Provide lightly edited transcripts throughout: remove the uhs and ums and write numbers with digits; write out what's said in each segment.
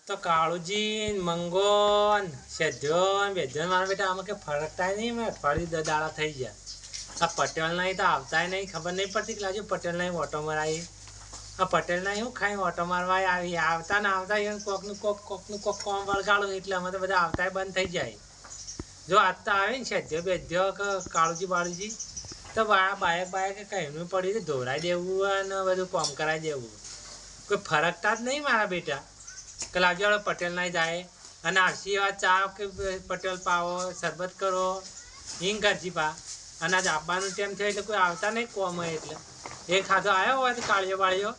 તો કાળુજી મંગોન સેજ્યોન બેજન મારા બેટા આમાં કે ફરકતા નહીં મેં ફરી દાડા થઈ ગયા આ પટેલ નહીં તો આવતા નહીં ખબર નહીં પડતી કે લાજુ પટેલ નહીં ઓટો મરાવી આ પટેલ નહીં હું ખાઈ ઓટો મારવા આવી આવતા ને આવતા એને કોકનું કોક કોમ વળગાડું એટલે અમે તો બધા આવતા બંધ થઈ જાય જો આજ તો આવે ને સેજ્યો બેજ્યો કે કાળુજી બાળુજી તો બાયક કહીનું પડી ધોરાઈ દેવું અને બધું કોમ કરાવી દેવું કોઈ ફરકતા જ નહીં મારા બેટા કે લાવજો પટેલ નહીં જાય અને આશીર્વાદ ચા કે પટેલ પાવો શરબત કરો હિંગ કરજી પા અને આજ આપવાનું ટાઈમ થયો એટલે કોઈ આવતા નહીં કોમ હોય એટલે એ ખાધો આવ્યો હોય તો કાળિયો બાળ્યો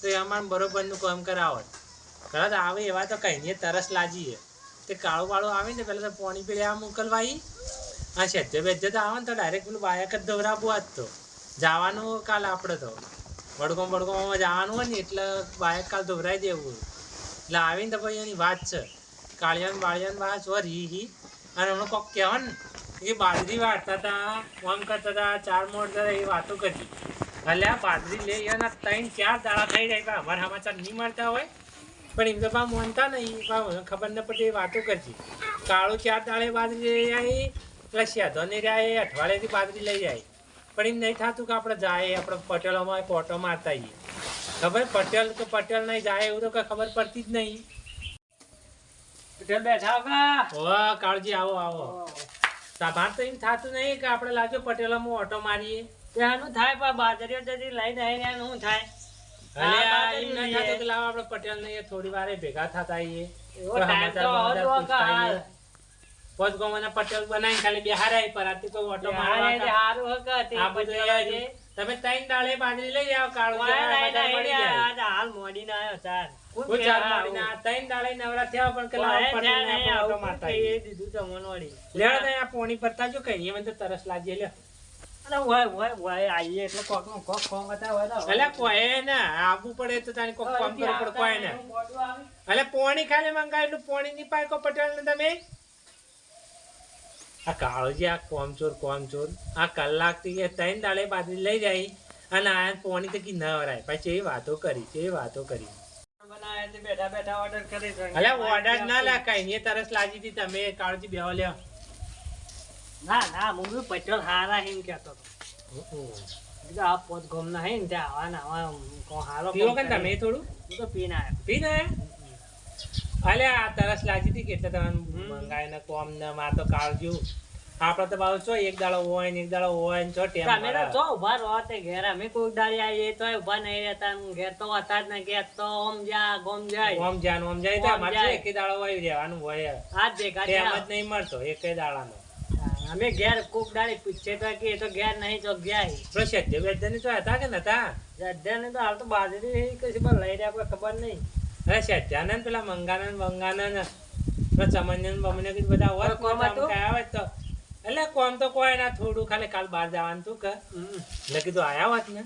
તો એ અમારે બરોબરનું કામ કરાવત ઘણા આવે એવા તો કહીને તરસ લાજીએ તે કાળું બાળું આવે ને પહેલાં તો પાણી પીડે આ મોકલવાઈ હા સેજ્જો બેજ્જો તો આવે ને તો ડાયરેક્ટ પેલું બાયક જ દોરાવવું આજ તો જવાનું કાલ આપણે તો વડગોમાં જવાનું હોય ને એટલે બાયક કાલ દોરાઈ દેવું એટલે આવીને તો ભાઈ એની વાત છે કાળિયાન વાત છો રી અને હમણાં કોક કહેવા ને એ બાજરી વાળતા હતા આમ કરતા હતા ચાર મોડતા હતા એ વાતો કરતી એટલે આ બાજરી લે એના 3-4 દાડા થઈ જાય અમારા સમાચાર નહીં મળતા હોય પણ એમ તો પા માનતા નહીં ખબર ન પડતી એ વાતો કરતી કાળું 4 દાડે બાજરી લઈ આવી એટલે શેધો નહીં રહ્યા એ અઠવાડિયેથી બાજરી લઈ જાય પણ એમ નહીં થતું કે આપણે જાય આપણે પટેલોમાં પોટો મારતા આવીએ ખબર પટેલ નહીં જાય એવું તો કઈ ખબર પડતી જ નહીં પટેલ બેઠા હો કાળજી આવો સાભાર તો એમ થતું નહીં કે આપણે લાજો પટેલોમાં ઓટો મારીએ ત્યાંનું થાય પણ બાજરીઓ જતી લઈને આવીને શું થાય એમ નહીં થતું કે લાવો આપણે પટેલ નહીં થોડી વાર ભેગા થતા આવીએ પોચ ગોમાના પટેલ બનાવીને ખાલી બેહારાય પર આથી કોઈ ઓટો મારવા આ બધું તમે 3 દાડે બાજરી લઈ આવો કાળું હાલ મોડી ના આવ્યો ચાર પોણી પરતા જો કઈ મને તો તરસ લાગી લે આવીએ એટલે કોક નું કોક કોમ એટલે કોઈ ને આવવું પડે તો તારી કોક કોમ કરવું પડે કોઈ ને એટલે પોણી ખાલી મંગાય એટલું પોણી ની પાય કો પટેલ ને તમે આ કાળુજી આ કોમચોર આ કલાક થી 3 દાડે બાજરી લઈ જાય અને આ પોણી તો કી ન વરાય પછી એ વાતો કરી બેઠા બેઠા ઓર્ડર કરી ઓર્ડર ના લાકાય ને તરસ લાગી હતી તમે કાળજી બેહો લ્યો ના હું પટેલ હારા હિમ કેતો હતો આ પોત ગોમ ના હે ને ત્યાં આવા હારો પીવો કે તમે થોડું હું તો પીને અલે આ તરસ લાગી હતી કેટલે તમને મંગાય ને કોમ ને માર તો કાળજ્યું આપડે તો બાવ છો એક દાડો હોય ને છો ટેમ તમે તો ઉભા રહો તે ઘેર અમે કોઈ દાડી આવીએ તો ઉભા નહીં રહેતા ઘેર તો હતા જ ને ઘેર તો ઓમ જાય તો અમારે એક દાડો હોય રહેવાનું હોય આ ભેગા ટેમ જ નહીં મળતો એક દાડાનો અમે ઘેર કોક દાડી પૂછે તો કે તો ઘેર નહીં તો ગયા તો સદ્ય વેદની તો હતા કે નતા સદ્યાને તો હાલ તો બાજરી કશી પણ લઈ રહ્યા ખબર નહીં અરે સદ્યાનંદ પેલા મંગાનંદ ચમન્યન બમને બધા હોય કોમ આવે તો એટલે કોમ તો કોઈ ના થોડું ખાલી કાલ બહાર જવાનું તું કે એટલે કીધું આયા હોત ને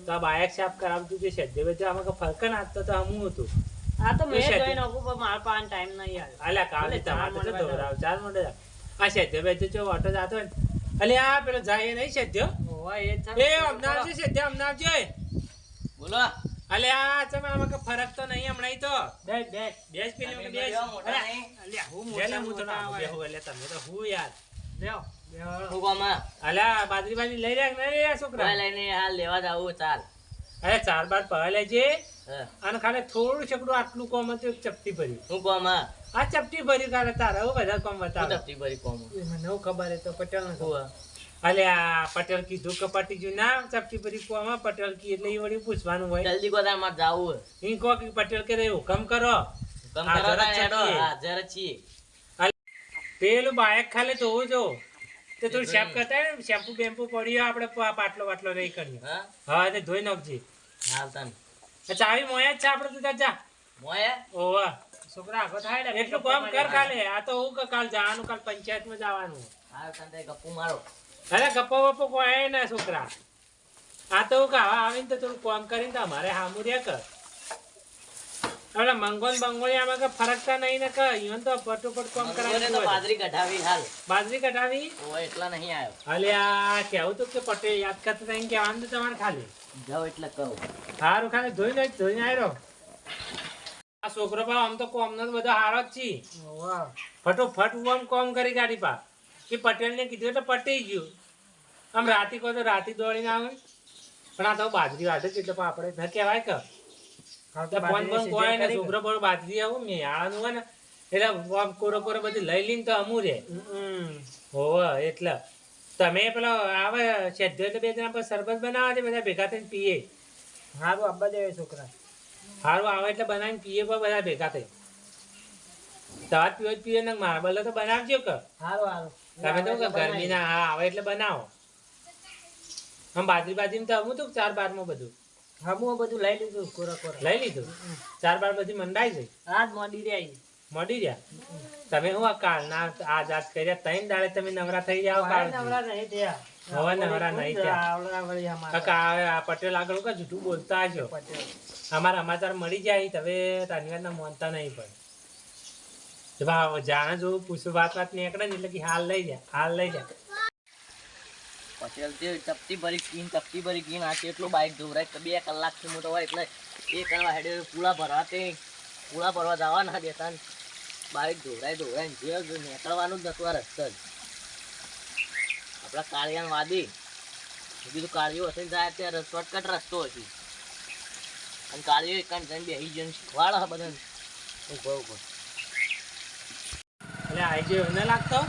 તો આ બાયક સાફ કરાવતું જે સદ્ય વેદ આમાં ફરક નાખતો તો હમું હતું આ તો મેં જોઈ નાખું પણ મારા પાસે ટાઈમ નહીં આવે અલ્યા કાલે તમારે તો દોરાવ ચાલ મોડે આ સદ્ય વેદ જો ઓટો જાતો હોય અલે આ પેલો જાય નહીં સદ્ય એ અમનાવજી સદ્ય અમનાવજી બોલો અલે આ ચમ આમાં ફરક તો નહીં હમણાં તો બેસ પેલી બેસ અલ્યા હું તો ના બેહો એટલે તમે તો હું યાર બેહો હું કોમાં અલ્યા બાજરી લઈ રહ્યા નહીં રહ્યા છોકરા લઈને હાલ લેવા જાવું ચાલ અરે 4 બાર પવા લેજે અને ખાલી થોડું છકડું આટલું કોમ હતું ચપટી ભર્યું હું કોમાં આ ચપટી ભર્યું કાલે તારા બધા કોમ બતાવ ચપટી ભરી કોમ મને ખબર તો પટેલ ને અલ્યા પટેલ કીધું કે પટી ગયું ના ચપટી ભરી કોમ પટેલ કી એટલે એ વળી પૂછવાનું હોય જલ્દી કોતા માર જાવું ઈ કો કે પટેલ કે હુકમ કરો હાજર છીએ પેલું બાયક ખાલી તો જો તે થોડું શેમ્પ કરતા ને શેમ્પુ બેમ્પુ પડ્યો આપણે પાટલો રહી કર્યો હા તે ધોઈ નાખજે હાલ તન ચાવી મોયા જ છે આપણે તું જા મોયા ઓવા છોકરા આગળ થાય ને એટલું કામ કર કાલે આ તો હું કે કાલ જવાનું કાલ પંચાયતમાં જવાનું હાલ તન તે ગપ્પુ મારો અરે ગપ્પો વપ્પો કોઈ ના છોકરા આ તો હું આવીને તો થોડું કામ કરીને તો અમારે હામુર્યા કર હવે બંગોળી આમાં ફરકતા નહીં ને કે ઈવન તો ફટોફટ કામ કરાવી બાજરી કઢાવી હાલ બાજરી કઢાવી એટલા નહીં આવ્યો અલે આ કેવું તો કે પટેલ યાદ કરતા કહેવાનું તમારે ખાલી જાવ એટલે કહું સારું ખાલી ધોઈને આવ્યો આ છોકરો પા આમ તો કોમનો તો બધો હારો જ છે. વાહ ફટોફટ હું આમ કોમ કરી ગાડી પા કે પટેલને કીધું એટલે પટી ગયું. આમ રાતી કહો તો રાતી દોડીને આવે પણ આ તો બાજરી વાટે છે એટલે આપણે ન કહેવાય કે ફોન ફોન કોઈ ને છોકરો બરો બાજરી આવું મેળાનું હોય ને એટલે આમ કોરો કોરો બધી લઈ લઈને તો અમું રે હોવે એટલે તમે પેલો આવે શેઠ એટલે બે જણા પર શરબત બનાવે છે બધા ભેગા થઈને પીએ. હારું આબા દેવે છોકરા સારું આવે એટલે બનાવીને પીએ પણ બધા ભેગા થઈ. તાર પીવો જ પીએ ને માર્બલ તો બનાવજો કે હારું તમે તો કે ગરમીના હા આવે એટલે બનાવો. આમ બાજરી બાજરી તો અમું તું 4-12 માં બધું હમું બધું લઈ લીધું કોરા કોરા લઈ લીધું. 4-12 બધી મંડાઈ ગઈ આજ મોડી રે આવી મળી રહ્યા. તમે હું આ કાલના આજ કર્યા 3 દાડે તમે નવરા થઈ જાઓ કાલ નવરા નહીં થયા હવે નવરા નહીં થયા. આવડા વળી અમારા કાકા આ પટેલ આગળ કે જૂઠું બોલતા હશો. પટેલ અમારા સમાચાર મળી જાય તમે તાનીવારના માનતા નહીં પણ જાણે જો પૂછું વાત નીકળે ને એટલે કે હાલ લઈ જા પટેલ તે ચપટી ભરી કીન આ કેટલું બાઈક ધોવરાય તો 2 કલાકથી મોટો હોય એટલે એ કરવા હેડે પૂળા ભરવા જવાના દેતા બાઈક ધોવરાય જે નીકળવાનું જ નતું આ રસ્તો જ આપણા કાળિયાન વાદી બીજું કાળિયો હશે જાય ત્યાં શોર્ટકટ રસ્તો હશે અને કાળિયો એક જઈને બેસી જઈને શીખવાડે બધાને ઉભો એટલે આઈજો ન લાગતો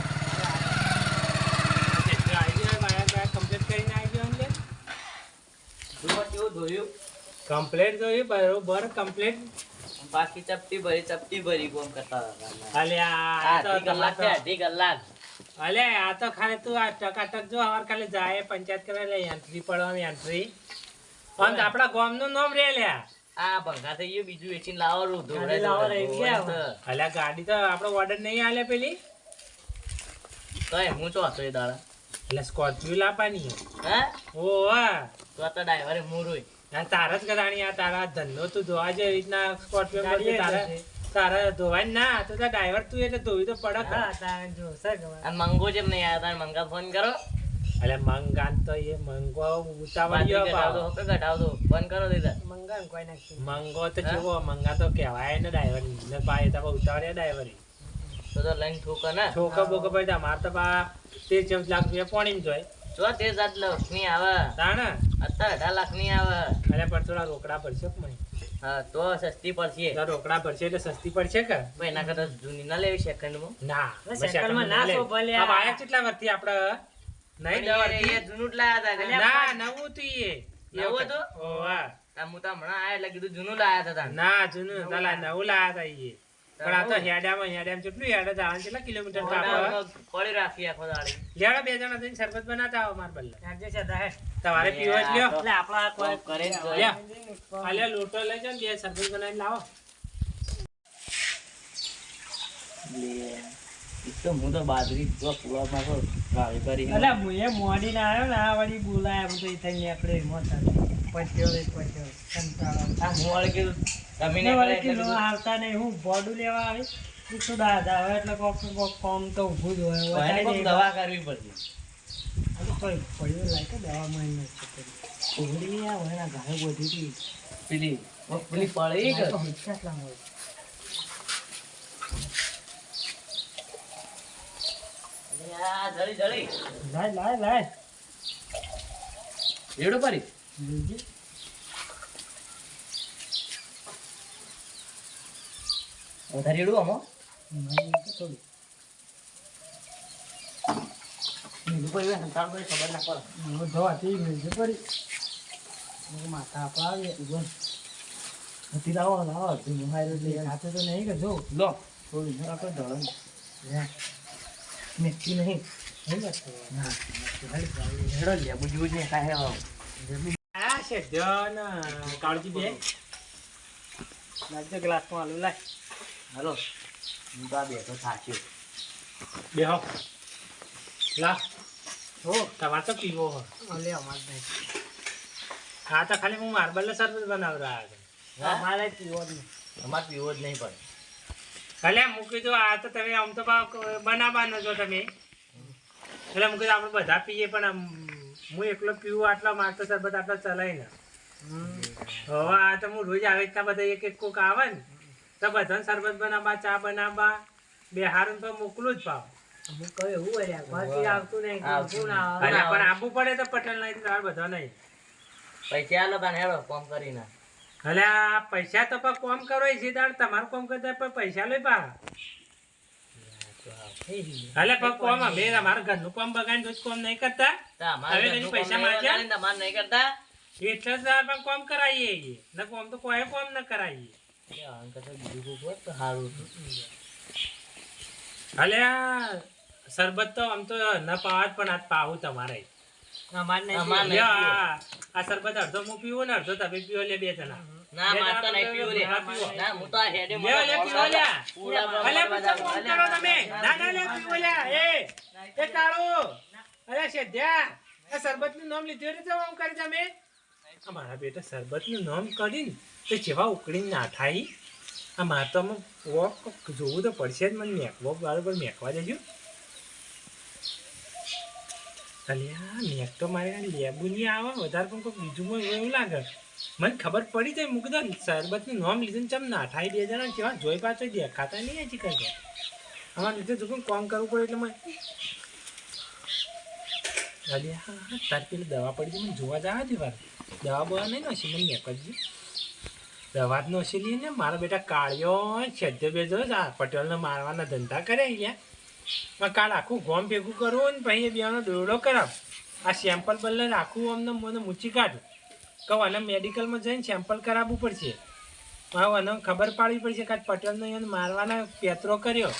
કમ્પ્લીટ કરીને આવી ગયો ને કેવું ધોયું કમ્પ્લીટ જોયું બરોબર કમ્પ્લીટ. બાકી ચપટી ભરી કોમ કરતા હતા અલે આ તો અડધી કલાક અલે આ તો ખાલી તું આ ટકાટક જો હવાર ખાલી જાય પંચાયત કરે લે એન્ટ્રી પડવાની એન્ટ્રી અને આપડા ગામનું નામ રે લ્યા. આ ભંગા થઈ ગયું બીજું વેચીને લાવો અલ્યા ગાડી તો આપણો ઓર્ડર નહીં આલે પેલી કઈ હું તો હતો એ દાડા એટલે સ્કોર્પિયો લાવવાની હે ઓ હા તો આ તો ડ્રાઈવરે મોરોય તારા જ કદાણી આ તારા ધંધો તું ધોવા જે રીતના સ્કોર્પિયો તારા ધોવાય ના તો ડ્રાઈવર તું એટલે ધોવી તો પડે. અને મંગો જેમ નહીં આવ્યા તારે મંગા ફોન કરો એટલે મંગાન તો એ મંગો ઉતાવળિયો ઘટાવતો ફોન કરો દીધા મંગાન કોઈ નાખી મંગો તો જેવો મંગા તો કહેવાય ને ડ્રાઈવર ને પાય તો ઉતાવળિયા ડ્રાઈવર તો લઈને ઠોકો ને છોકરો બોકો પડ્યા માર તો પા 13-14 લાખ રૂપિયા પોણી જોય જો 13 લાખ ની આવે તાણે અત્યારે 18 લાખ ની આવે અરે પણ થોડા રોકડા પડશે કે મને હા તો સસ્તી પડશે રોકડા પડશે એટલે સસ્તી પડશે કે ભાઈ એના કરતા જૂની ના લેવી સેકન્ડ માં ના સેકન્ડમાં ના સો ભલે આ આયા કેટલા વર્ષથી આપણે નહીં દવા જૂનું જ લાયા હતા ના નવું તું એ નવું હતું ઓવા હું તો હમણાં આયા એટલે કીધું જૂનું લાયા હતા ના જૂનું તાલા નવું લાયા હતા એ પણ આ તો હેડામાં કેટલું હેડા જવાનું કેટલા કિલોમીટર પડી રાખી આખો દાડી લેડો બે જણા થઈને શરબત બનાવતા આવો માર બલ્લા એડજસ્ટ તમારે પીવો જ લ્યો એટલે આપણા કોઈ કરે જ લ્યો આલે લોટો લઈ જાવ બે શરબત બનાવીને લાવો તો હું તો બાજરી પૂળામાં તો ગાળી કરી એટલે મુએ મોડી ના આવ્યો ને આ વળી બોલાય હું તો ઈ થઈ નીકળે મોટા પટ્યો કંટાળો આ હું વાળે કીધું તમે ને વળી કિલો આવતા નહીં હું બોડું લેવા આવી શું દાદા હવે એટલે કોક કોમ તો ઊભું જ હોય દવા કરવી પડશે કોઈ પડ્યું લાગે દવામાં એમ નથી ઉઘડી આ વહેલા ગાય બધી હતી પેલી પડી કે કેટલા હોય જડી લાય રેડો પડી વધારે રેડું આમાં થોડું ખબર ના પડે હું ધોવાથી મિલજે પડી માથા આપણા આવીએ ઉભો હતી લાવો હાથે તો નહીં કે જો લો થોડી આપણે ધોરણ મેથી નહીં હેડો લે બુજુ ને કાહે આ છે ધન કાળજી બે લાગજો ગ્લાસમાં આલુ લાય હાલો હું તો આ બેઠો થાક્યો બેહો લા હો તમારે તો પીવો હો લે અમાર નહીં હા તો ખાલી હું માર્બલ શરબત બનાવ રહ્યા છે અમારે પીવો જ નહીં અમારે પીવો જ નહીં પડે ભલે મૂકી દો આ તો તમે આમ તો બનાવવાનો છો તમે એટલે મૂકી દો આપણે બધા પીએ પણ આમ હું એકલો પીવું આટલા મારતો શરબત આટલા ચલાય ને હવે આ તો હું રોજ આવી રીતના બધા એક એક કોક આવે ને તો બધાને શરબત બનાવવા ચા બનાવવા બે હારું તો મોકલું જ ભાવ અમુક કહે એવું હોય લ્યા, ઘરથી આવતું નહીં, આવતું કોણ આવે? અલ્યા પણ આપવું પડે તો પટેલ નહીં તો બધા નહીં પૈસા આલો તાને હેડો કોમ કરીને. અલ્યા પૈસા તો પણ કોમ કરો છે તાર તમારું કોમ કરતા પણ પૈસા લઈ પા અલ્યા પણ કોમ અમે અમારા ઘરનું કોમ બગાડીને રોજ કોમ નહીં કરતા તો અમારે હવે ઘરનું પૈસા કોમ નહીં માંગ્યા? વગાડીને તમારે નહીં કરતા. એટલે જ આ પણ કોમ કરાવીએ ન કોમ તો કોઈ કોમ ન કરાવીએ એ આમ કરતા બીજું કોક હોત તો સારું હતું. અલ્યા શરબત તો આમ તો ન પાવા જ પણ આજ પાવું તમારે અમારે નહીં અમારે પીવું. નહીં. લ્યો, આ શરબત અડધો હું પીવું ને અડધો તમે પીવો લે બે જણા ના બે મારે તો જણા નહીં પીવું રે. ના પીવો. ના હું તો આ હેડે લ્યો, લે, પીવો લે. પૂરા બરાબર અલ્યા પણ બધા ચમ કોમ કરો તમે ના ના લે પીવો લે એ કાળો અલ્યા શેઠિયા આ શરબત નું નામ લીધું એટલે આમ કરી તમે અમારા બેટા શરબત નું નામ કરીને તો જેવા ઉકળીને ના થાય આ મારે તો આમાં વોક જોવું તો પડશે જ મને મેકવો બરાબર મેકવા દેજો અલ્યા મેક તો મારે લેબુ નહીં આવે વધારે પણ કોઈ બીજું કોઈ એવું લાગે મને ખબર પડી જાય મૂકી દો શરબત નું નામ લીધું ને ચમ ના થાય બે જણા કેવા જોઈ પાછો દેખાતા નહીં હજી કઈ અમારે લીધે જો કોમ કરવું પડે એટલે મને અલ્યા તાર પેલી દવા પડી મને જોવા જવા દે વાર દવા બવા નહીં નશી મને મેકજી દવા જ નશી લઈએ ને મારા બેટા કાળિયો છેદ્ય બેજો આ પટેલને મારવાના ધંધા કરે અહીંયા કાલ આખું ગોમ ભેગું કરવું ને પછી એ બેનો દોરડો કરાવ આ સેમ્પલ બદલે રાખવું અમને મને મૂચી કાઢું કહું અને મેડિકલમાં જઈને સેમ્પલ કરાવવું પડશે હવે અને ખબર પાડવી પડશે કે આજ પટેલને એને મારવાના પેતરો કર્યો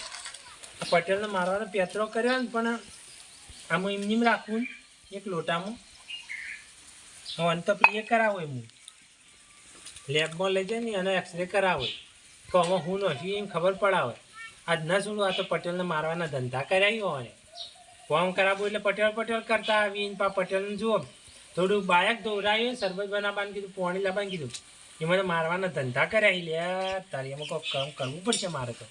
પટેલને મારવાનો પેતરો કર્યો ને પણ આમાં એમની રાખવું ને એક લોટામાં હવે અંત એ કરાવો એમ લેબમાં લઈ જાય ને અને એક્સરે કરાવો તો આમાં હું નથી એમ ખબર પડાવે આજ ના છોડું આ તો પટેલને મારવાના ધંધા કરાવ્યો હોય ફોર્મ કરાવવું એટલે પટેલ કરતા આવીને પા પટેલને જુઓ થોડું બાયક દોરાયું શરબત બનાવવાનું કીધું પાણી લાવવાનું કીધું એમાં તો મારવાના ધંધા કરાવી લે તારી એમાં કોઈ કામ કરવું પડશે મારે તો